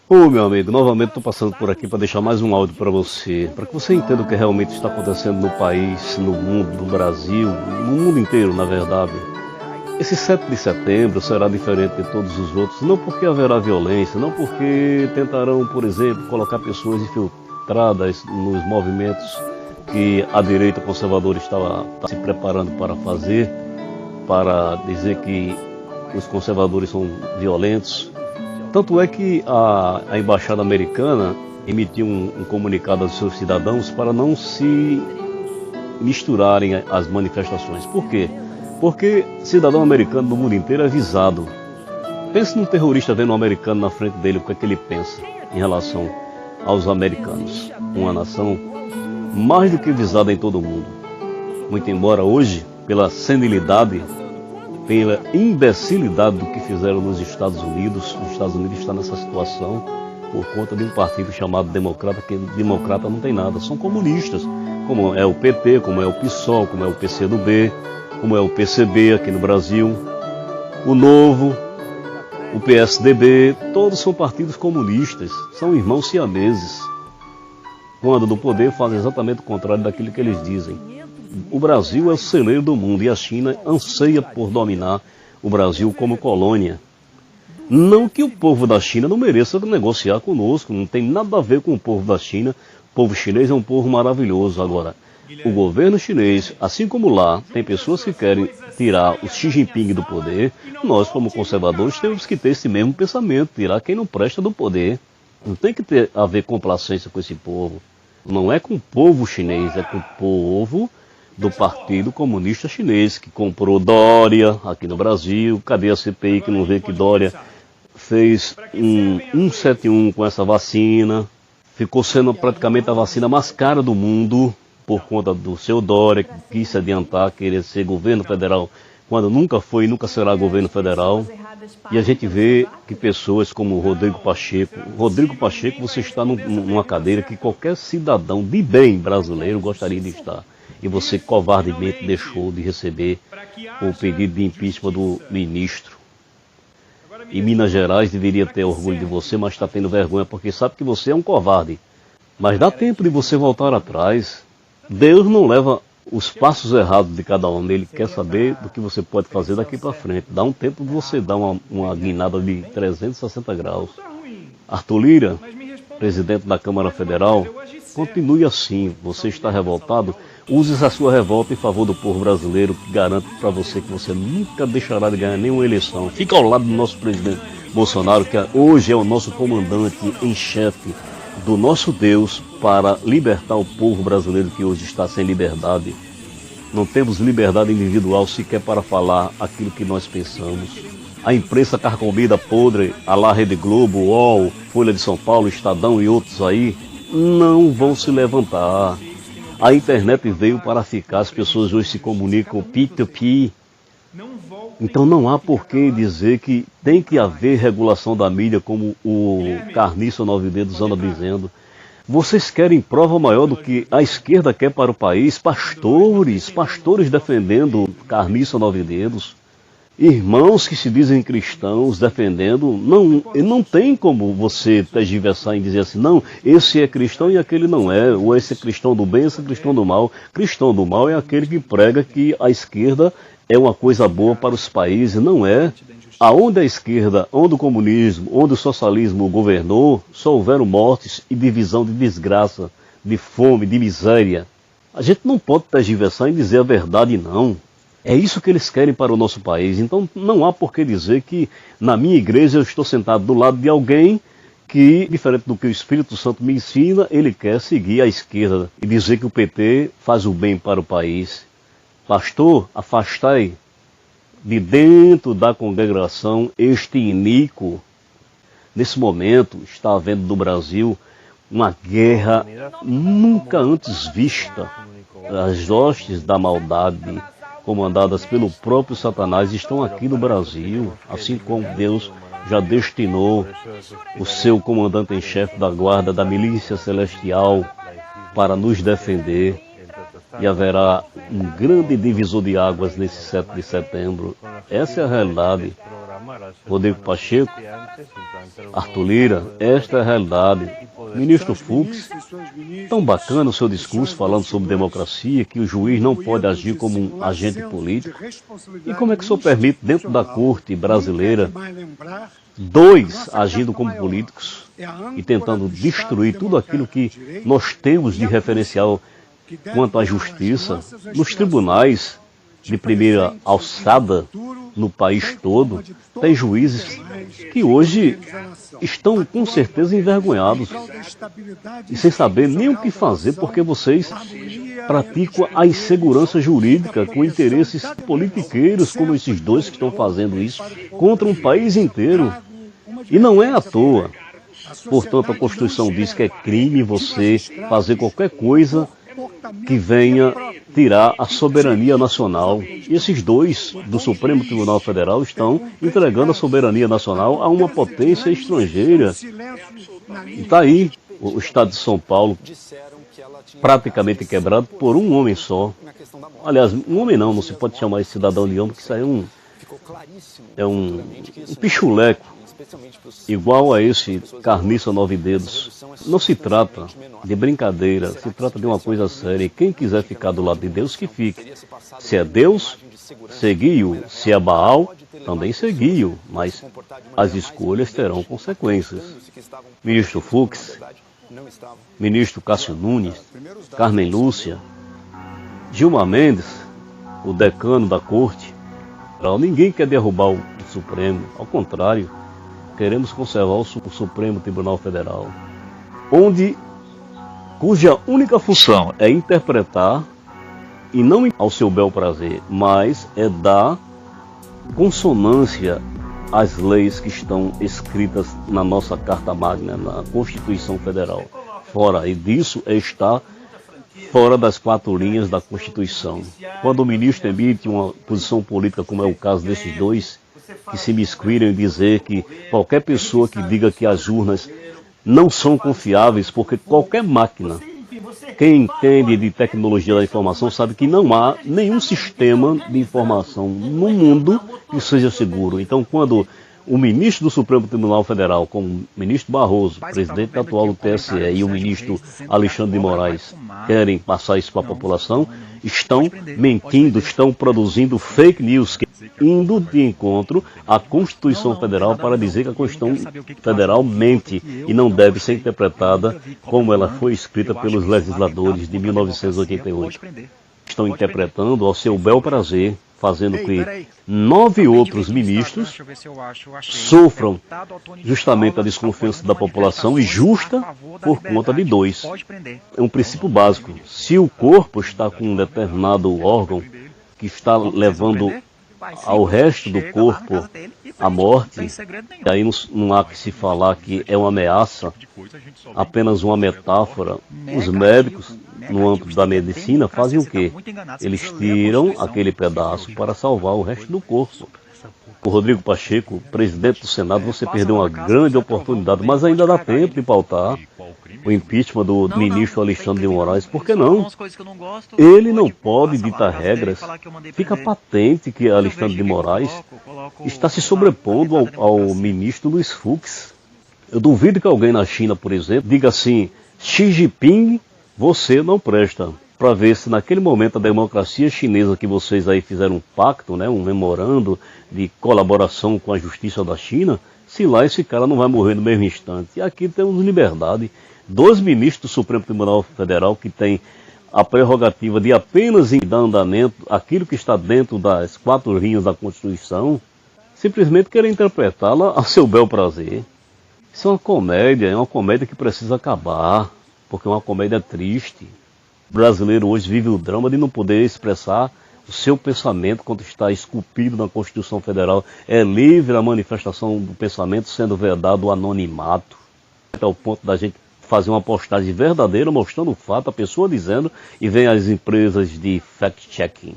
Ô meu amigo, novamente estou passando por aqui para deixar mais um áudio para que você entenda o que realmente está acontecendo no país, no mundo, no Brasil, no mundo inteiro, na verdade. Esse 7 de setembro será diferente de todos os outros, não porque haverá violência, não porque tentarão, por exemplo, colocar pessoas infiltradas nos movimentos que a direita conservadora está se preparando para fazer, para dizer que os conservadores são violentos. Tanto é que a embaixada americana emitiu um comunicado aos seus cidadãos para não se misturarem às manifestações. Por quê? Porque cidadão americano do mundo inteiro é visado. Pense num terrorista vendo um americano na frente dele, o que é que ele pensa em relação aos americanos. Uma nação mais do que visada em todo o mundo. Muito embora hoje, pela senilidade, pela imbecilidade do que fizeram nos Estados Unidos. Os Estados Unidos está nessa situação por conta de um partido chamado Democrata, que democrata não tem nada, são comunistas, como é o PT, como é o PSOL, como é o PCdoB, como é o PCB aqui no Brasil, o Novo, o PSDB, todos são partidos comunistas, são irmãos siameses. Quando do poder fazem exatamente o contrário daquilo que eles dizem. O Brasil é o celeiro do mundo e a China anseia por dominar o Brasil como colônia. Não que o povo da China não mereça negociar conosco, não tem nada a ver com o povo da China. O povo chinês é um povo maravilhoso. Agora, o governo chinês, assim como lá, tem pessoas que querem tirar o Xi Jinping do poder. Nós, como conservadores, temos que ter esse mesmo pensamento, tirar quem não presta do poder. Não tem que haver complacência com esse povo. Não é com o povo chinês, é com o povo do Partido Comunista Chinês, que comprou Dória aqui no Brasil. Cadê a CPI que não vê que Dória fez um 171 com essa vacina? Ficou sendo praticamente a vacina mais cara do mundo por conta do seu Dória, que quis se adiantar, querer ser governo federal, quando nunca foi e nunca será governo federal. E a gente vê que pessoas como Rodrigo Pacheco, você está numa cadeira que qualquer cidadão de bem brasileiro gostaria de estar. E você covardemente deixou de receber o pedido de impeachment do ministro. E Minas Gerais deveria ter orgulho de você, mas está tendo vergonha porque sabe que você é um covarde. Mas dá tempo de você voltar atrás. Deus não leva os passos errados de cada um. Ele quer saber do que você pode fazer daqui para frente. Dá um tempo de você dar uma guinada de 360 graus. Arthur Lira, presidente da Câmara Federal, continue assim. Você está revoltado? Use a sua revolta em favor do povo brasileiro, que garanto para você que você nunca deixará de ganhar nenhuma eleição. Fica ao lado do nosso presidente Bolsonaro, que hoje é o nosso comandante em chefe do nosso Deus para libertar o povo brasileiro que hoje está sem liberdade. Não temos liberdade individual sequer para falar aquilo que nós pensamos. A imprensa carcombida, podre, a lá Rede Globo, UOL, Folha de São Paulo, Estadão e outros aí, não vão se levantar. A internet veio para ficar, as pessoas hoje se comunicam P2P. Então não há por que dizer que tem que haver regulação da mídia, como o Carniça Nove Dedos anda dizendo. Vocês querem prova maior do que a esquerda quer para o país? Pastores defendendo Carniça Nove Dedos. Irmãos que se dizem cristãos defendendo, não tem como você tergiversar e dizer assim, não, esse é cristão e aquele não é, ou esse é cristão do bem, esse é cristão do mal. Cristão do mal é aquele que prega que a esquerda é uma coisa boa para os países, não é. Aonde a esquerda, onde o comunismo, onde o socialismo governou, só houveram mortes e divisão de desgraça, de fome, de miséria. A gente não pode tergiversar e dizer a verdade, não. É isso que eles querem para o nosso país. Então não há por que dizer que na minha igreja eu estou sentado do lado de alguém que, diferente do que o Espírito Santo me ensina, ele quer seguir a esquerda e dizer que o PT faz o bem para o país. Pastor, afastai de dentro da congregação este iníquo. Nesse momento está havendo no Brasil uma guerra nunca antes vista. As hostes da maldade, comandadas pelo próprio Satanás, estão aqui no Brasil, assim como Deus já destinou o seu comandante em chefe da guarda da milícia celestial para nos defender. E haverá um grande divisor de águas nesse 7 de setembro. Essa é a realidade. Rodrigo Pacheco, Arthur Lira, esta é a realidade. Ministro Fux, tão bacana o seu discurso falando sobre democracia, que o juiz não pode agir como um agente político. E como é que o senhor permite, dentro da corte brasileira, dois agindo como políticos e tentando destruir tudo aquilo que nós temos de referencial quanto à justiça, nos tribunais de primeira alçada no país todo, tem juízes que hoje estão com certeza envergonhados e sem saber nem o que fazer, porque vocês praticam a insegurança jurídica com interesses politiqueiros, como esses dois que estão fazendo isso, contra um país inteiro. E não é à toa. Portanto, a Constituição diz que é crime você fazer qualquer coisa que venha tirar a soberania nacional. E esses dois do Supremo Tribunal Federal estão entregando a soberania nacional a uma potência estrangeira. E está aí o Estado de São Paulo praticamente quebrado por um homem só. Aliás, um homem não se pode chamar de cidadão de homem, porque isso aí é um pichuleco. Igual a esse carniça nove dedos. Não se trata de brincadeira, se trata de uma coisa séria. E quem quiser ficar do lado de Deus, que fique. Se é Deus, segui-o. Se é Baal, também segui-o. Mas as escolhas terão consequências. Ministro Fux, ministro Cássio Nunes, Carmen Lúcia, Gilmar Mendes, o decano da corte. Ninguém quer derrubar o Supremo, ao contrário. Queremos conservar o Supremo Tribunal Federal, cuja única função é interpretar, e não ao seu bel prazer, mas é dar consonância às leis que estão escritas na nossa Carta Magna, na Constituição Federal. Fora disso, está fora das quatro linhas da Constituição. Quando o ministro emite uma posição política, como é o caso desses dois, que se miscuíram em dizer que qualquer pessoa que diga que as urnas não são confiáveis, porque qualquer máquina, quem entende de tecnologia da informação sabe que não há nenhum sistema de informação no mundo que seja seguro. Então, quando o ministro do Supremo Tribunal Federal, como o ministro Barroso, presidente atual do TSE, e o ministro Alexandre de Moraes querem passar isso para a população, estão mentindo, estão produzindo fake news, indo de encontro à Constituição Federal para dizer que a Constituição Federal mente e não deve ser interpretada como ela foi escrita pelos legisladores de 1988. Estão interpretando ao seu bel prazer, fazendo que 9 outros ministros sofram justamente a desconfiança da população, e justa por conta de 2. É um princípio básico. Se o corpo está com um determinado órgão que está levando ao resto do corpo a morte, e aí não há que se falar que é uma ameaça, apenas uma metáfora. Os médicos, no âmbito da medicina, fazem o quê? Eles tiram aquele pedaço para salvar o resto do corpo. O Rodrigo Pacheco, presidente do Senado, você perdeu uma grande oportunidade, mas ainda dá tempo de pautar o impeachment do ministro Alexandre de Moraes. Por que não? Ele não pode ditar regras. Fica patente que Alexandre de Moraes está se sobrepondo ao ministro Luiz Fux. Eu duvido que alguém na China, por exemplo, diga assim: Xi Jinping, você não presta. Para ver se naquele momento a democracia chinesa, que vocês aí fizeram um pacto, né, um memorando de colaboração com a justiça da China, se lá esse cara não vai morrer no mesmo instante. E aqui temos liberdade. 2 ministros do Supremo Tribunal Federal que têm a prerrogativa de apenas dar andamento aquilo que está dentro das 4 linhas da Constituição, simplesmente querem interpretá-la a seu bel prazer. Isso é uma comédia que precisa acabar, porque é uma comédia triste. O brasileiro hoje vive o drama de não poder expressar o seu pensamento quando está esculpido na Constituição Federal. É livre a manifestação do pensamento, sendo vedado o anonimato. Até o ponto da gente fazer uma postagem verdadeira, mostrando o fato, a pessoa dizendo, e vem as empresas de fact-checking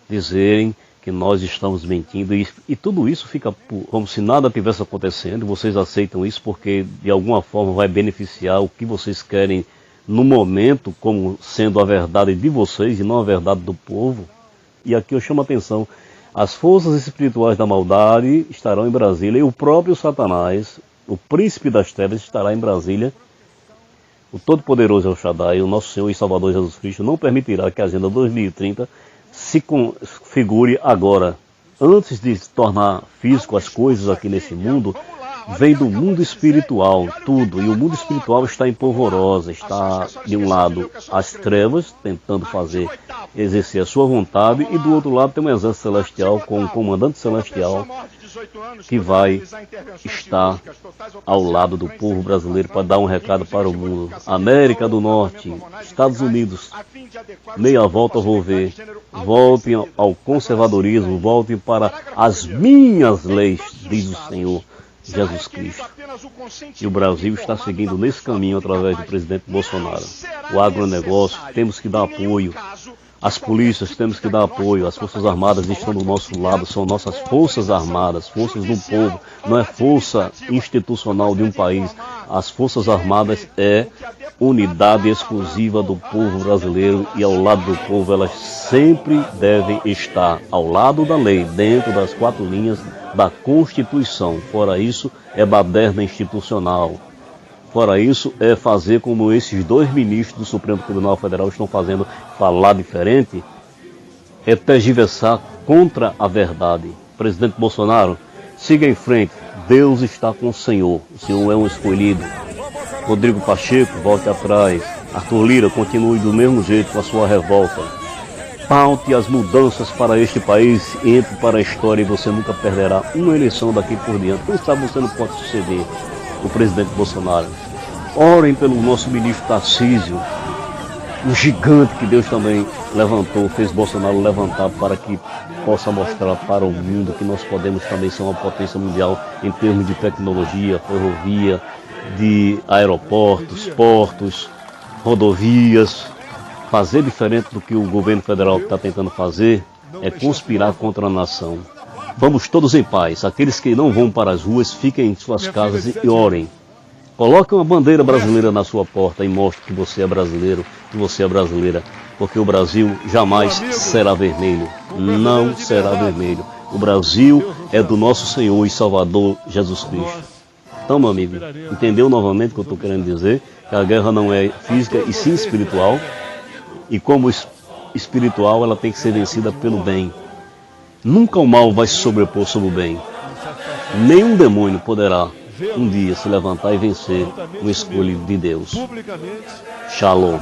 dizerem que nós estamos mentindo, e tudo isso fica como se nada tivesse acontecendo. Vocês aceitam isso porque de alguma forma vai beneficiar o que vocês querem no momento, como sendo a verdade de vocês e não a verdade do povo. E aqui eu chamo a atenção, As forças espirituais da maldade estarão em Brasília e o próprio Satanás, o príncipe das trevas, estará em Brasília. O Todo-Poderoso El Shaddai, o nosso Senhor e Salvador Jesus Cristo, não permitirá que a Agenda 2030 se configure agora. Antes de se tornar físico as coisas aqui nesse mundo, vem do mundo espiritual, tudo. E o mundo espiritual está em polvorosa, está de um lado as trevas, tentando exercer a sua vontade, e do outro lado tem um exército celestial com um comandante celestial que vai estar ao lado do povo brasileiro para dar um recado para o mundo. América do Norte, Estados Unidos, meia volta vou ver. Voltem ao conservadorismo, voltem para as minhas leis, diz o Senhor Jesus Cristo. E o Brasil está seguindo nesse caminho através do presidente Bolsonaro. O agronegócio, temos que dar apoio. As polícias, temos que dar apoio. As Forças Armadas estão do nosso lado, são nossas Forças Armadas, forças do povo. Não é força institucional de um país. As Forças Armadas é unidade exclusiva do povo brasileiro e ao lado do povo elas sempre devem estar ao lado da lei, dentro das 4 linhas da Constituição. Fora isso, é baderna institucional. Fora isso, é fazer como esses 2 ministros do Supremo Tribunal Federal estão fazendo, falar diferente, é tergiversar contra a verdade. Presidente Bolsonaro, siga em frente, Deus está com o Senhor é um escolhido. Rodrigo Pacheco, volte atrás. Arthur Lira, continue do mesmo jeito com a sua revolta. Paute as mudanças para este país, entre para a história e você nunca perderá uma eleição daqui por diante. Quem sabe você não pode suceder o presidente Bolsonaro. Orem pelo nosso ministro Tarcísio, o gigante que Deus também levantou, fez Bolsonaro levantar para que possa mostrar para o mundo que nós podemos também ser uma potência mundial em termos de tecnologia, ferrovia, de aeroportos, portos, rodovias. Fazer diferente do que o governo federal está tentando fazer é conspirar contra a nação. Vamos todos em paz. Aqueles que não vão para as ruas, fiquem em suas casas e orem. Coloque uma bandeira brasileira na sua porta e mostre que você é brasileiro, que você é brasileira, porque o Brasil jamais será vermelho. Não será vermelho. O Brasil é do nosso Senhor e Salvador Jesus Cristo. Então, meu amigo, entendeu novamente o que eu estou querendo dizer? Que a guerra não é física e sim espiritual. E como espiritual, ela tem que ser vencida pelo bem. Nunca o mal vai se sobrepor sobre o bem. Nenhum demônio poderá um dia se levantar e vencer o escolhido de Deus. Shalom.